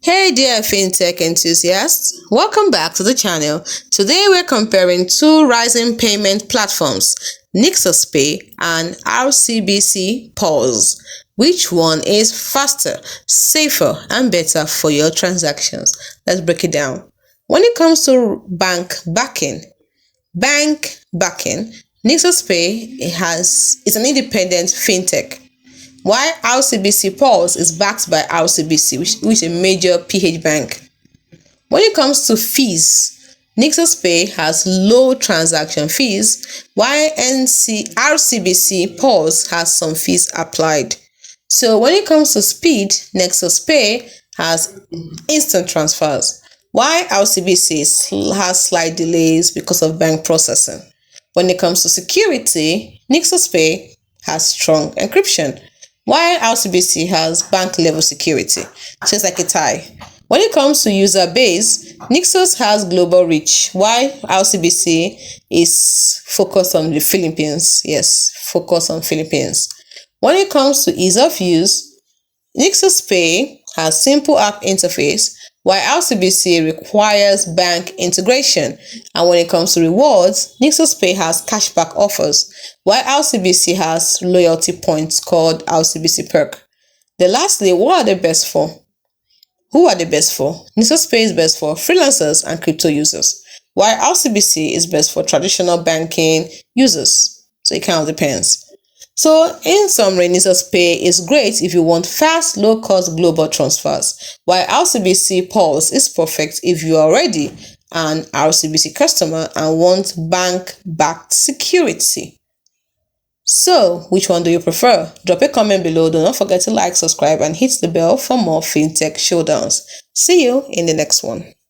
Hey dear fintech enthusiasts, welcome back to the channel. Today we're comparing two rising payment platforms, NexusPay and RCBC PULZ. Which one is faster, safer and better for your transactions? Let's break it down. When it comes to bank backing, NexusPay is an independent fintech, while RCBC PULZ is backed by RCBC, which is a major PH bank. When it comes to fees, NexusPay has low transaction fees, while RCBC PULZ has some fees applied. So when it comes to speed, NexusPay has instant transfers, while RCBC has slight delays because of bank processing. When it comes to security, NexusPay has strong encryption, while RCBC has bank-level security, just like a tie. When it comes to user base, Nexus has global reach, while RCBC is focused on the Philippines. Yes, focused on Philippines. When it comes to ease of use, NexusPay has simple app interface, while RCBC requires bank integration. And when it comes to rewards, NexusPay has cashback offers, while RCBC has loyalty points called RCBC Perk. Then lastly, what are they best for? Who are they best for? NexusPay is best for freelancers and crypto users, while RCBC is best for traditional banking users. So it kind of depends. So in summary, NexusPay is great if you want fast, low-cost global transfers, while RCBC PULZ is perfect if you are already an RCBC customer and want bank-backed security. So, which one do you prefer? Drop a comment below. Do not forget to like, subscribe, and hit the bell for more fintech showdowns. See you in the next one.